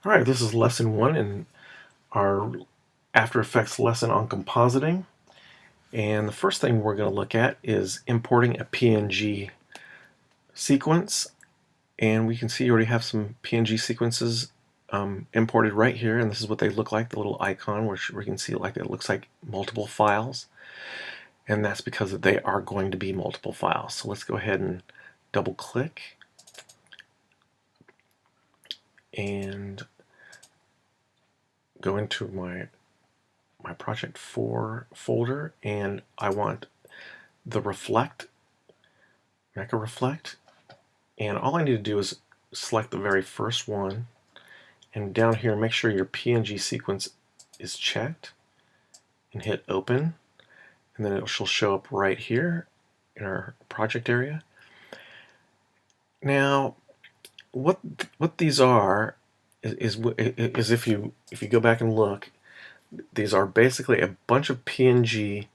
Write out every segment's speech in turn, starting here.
All right, this is lesson 1 in our After Effects lesson on compositing. And the first thing we're going to look at is importing a PNG sequence. And we can see you already have some PNG sequences imported right here. And this is what they look like, the little icon where we can see it looks like multiple files. And that's because they are going to be multiple files. So let's go ahead and double click and go into my project 4 folder, and I want the reflect, Mecha Reflect, and all I need to do is select the very first one, and down here make sure your PNG sequence is checked and hit open, and then it will show up right here in our project area. Now what these are is if you go back and look, these are basically a bunch of PNG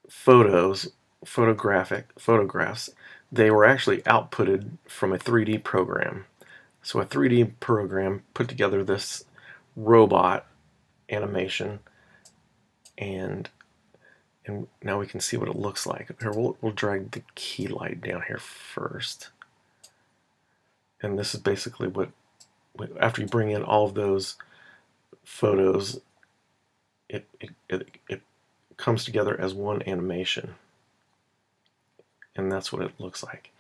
photographs. They were actually outputted from a 3D program. So a 3D program put together this robot animation, and now we can see what it looks like. Here, we'll drag the key light down here first. And this is basically what after you bring in all of those photos, it comes together as one animation. And that's what it looks like.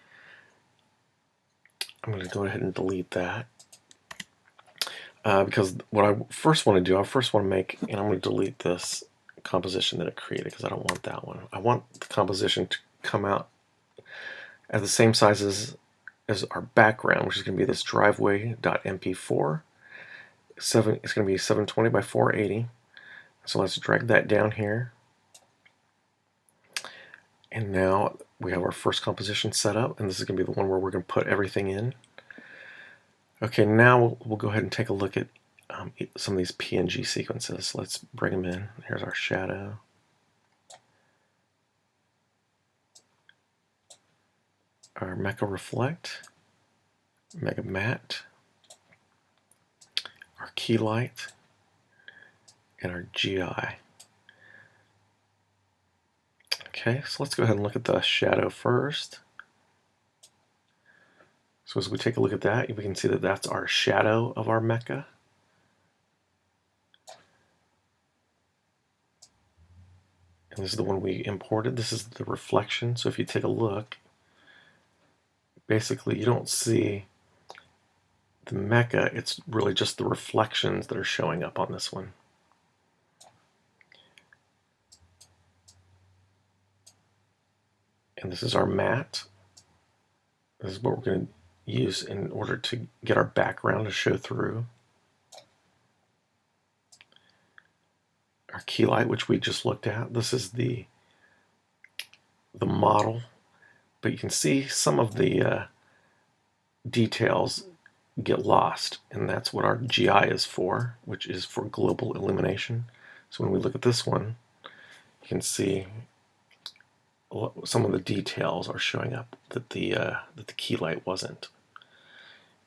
I'm going to go ahead and delete that because what I first want to do, I first want to make, and I'm going to delete this composition that it created because I don't want that one. I want the composition to come out at the same size as our background, which is going to be this driveway.mp4. It's going to be 720 by 480. So let's drag that down here. And now we have our first composition set up, and this is going to be the one where we're going to put everything in. Okay, now we'll go ahead and take a look at some of these PNG sequences. Let's bring them in. Here's our shadow. Our Mecha Reflect, Mega Matte, our Key Light, and our GI. Okay, so let's go ahead and look at the shadow first. So as we take a look at that, we can see that that's our shadow of our mecha. And this is the one we imported. This is the reflection. So if you take a look, basically you don't see the mecha, it's really just the reflections that are showing up on this one. And this is our matte. This is what we're going to use in order to get our background to show through. Our key light, which we just looked at. This is the model, but you can see some of the details get lost, and that's what our GI is for, which is for global illumination. So when we look at this one, you can see some of the details are showing up that the key light wasn't.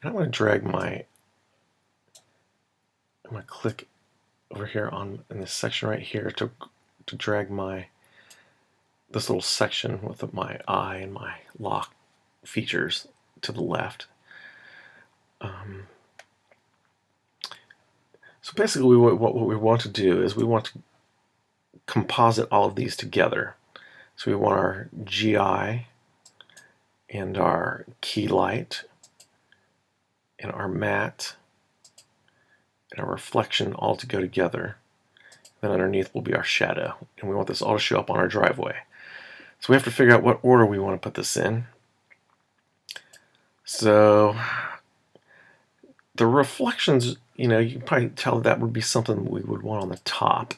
And I'm going to drag I'm going to click over here in this section right here to drag this little section with my eye and my lock features to the left. So basically what we want to do is we want to composite all of these together. So we want our GI and our key light and our matte and our reflection all to go together. Then underneath will be our shadow, and we want this all to show up on our driveway. So we have to figure out what order we want to put this in. So the reflections, you can probably tell that would be something we would want on the top.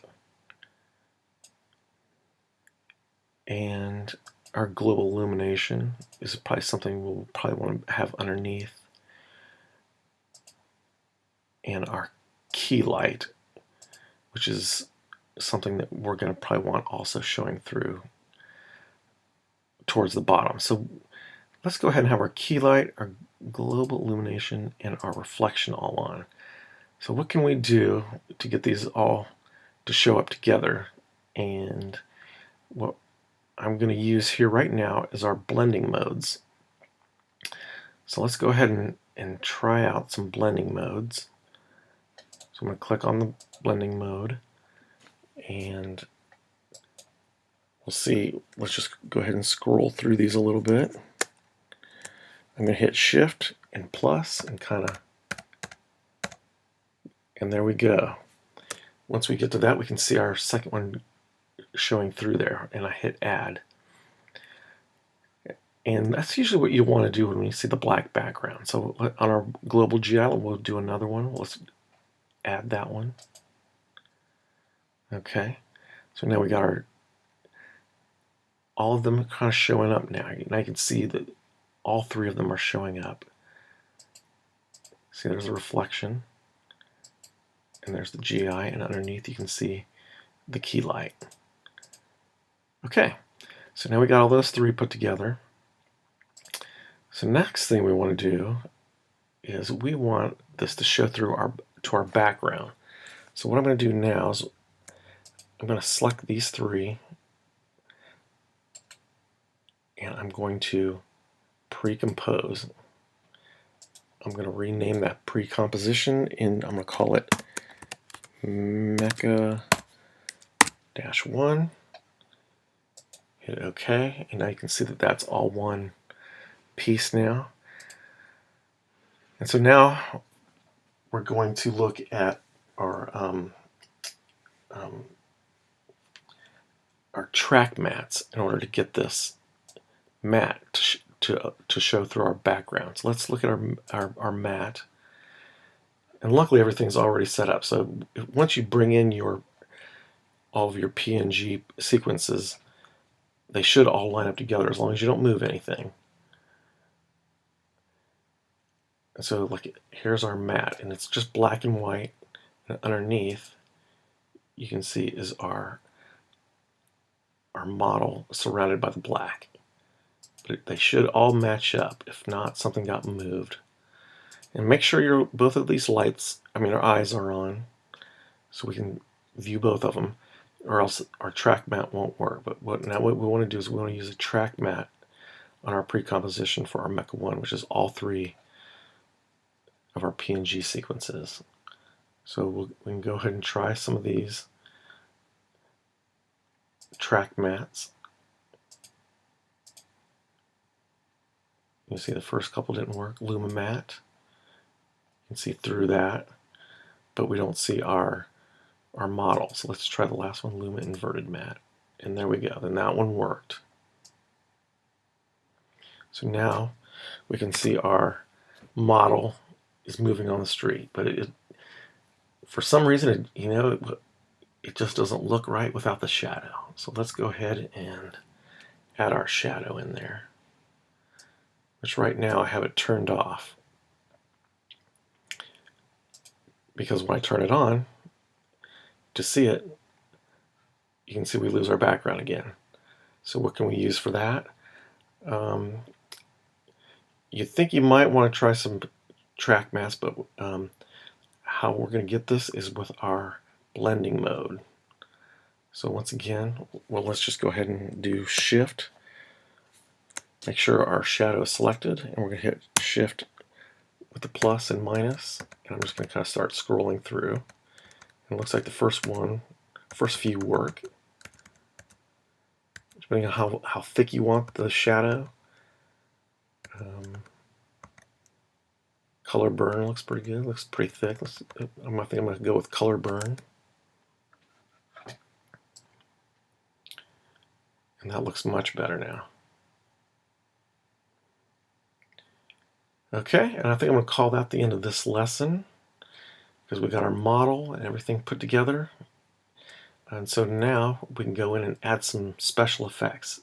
And our global illumination is probably something we'll probably want to have underneath. And our key light, which is something that we're going to probably want also showing through towards the bottom. So let's go ahead and have our key light, our global illumination, and our reflection all on. So what can we do to get these all to show up together? And what I'm going to use here right now is our blending modes. So let's go ahead and try out some blending modes. So I'm going to click on the blending mode, and we'll see. Let's just go ahead and scroll through these a little bit. I'm going to hit Shift and plus and and there we go. Once we get to that, we can see our second one showing through there, and I hit Add. And that's usually what you want to do when you see the black background. So on our global GI, we'll do another one. Let's add that one. Okay, so now we got all of them kind of showing up now. And I can see that all three of them are showing up. See, there's a reflection, and there's the GI, and underneath you can see the key light. Okay, so now we got all those three put together. So next thing we want to do is we want this to show through our background. So what I'm going to do now is I'm going to select these three, and I'm going to pre-compose. I'm going to rename that pre-composition, and I'm going to call it Mecha-1. Hit OK, and now you can see that that's all one piece now. And so now we're going to look at our track mats in order to get this mat to show through our background. So let's look at our mat. And luckily everything's already set up. So once you bring in all of your PNG sequences, they should all line up together as long as you don't move anything. And so like here's our mat, and it's just black and white, and underneath you can see is our model surrounded by the black. But they should all match up. If not, something got moved. And make sure both of these lights, our eyes are on, so we can view both of them, or else our track mat won't work. But what we want to do is we want to use a track mat on our pre-composition for our Mecha-1, which is all three of our PNG sequences. So we can go ahead and try some of these track mats. You see the first couple didn't work. Luma mat. You can see through that, but we don't see our model. So let's try the last one, Luma inverted mat. And there we go. Then that one worked. So now we can see our model is moving on the street, but for some reason it just doesn't look right without the shadow. So let's go ahead and add our shadow in there, which right now I have it turned off, because when I turn it on to see it, you can see we lose our background again. So what can we use for that? You think you might want to try some track mats, but how we're going to get this is with our blending mode. So once again, well, let's just go ahead and do Shift. Make sure our shadow is selected, and we're going to hit Shift with the plus and minus, and I'm just going to kind of start scrolling through. And it looks like the first few work. Depending on how thick you want the shadow. Color burn looks pretty good. Looks pretty thick. I think I'm going to go with color burn. And that looks much better now. Okay, and I think I'm going to call that the end of this lesson, because we got our model and everything put together. And so now we can go in and add some special effects.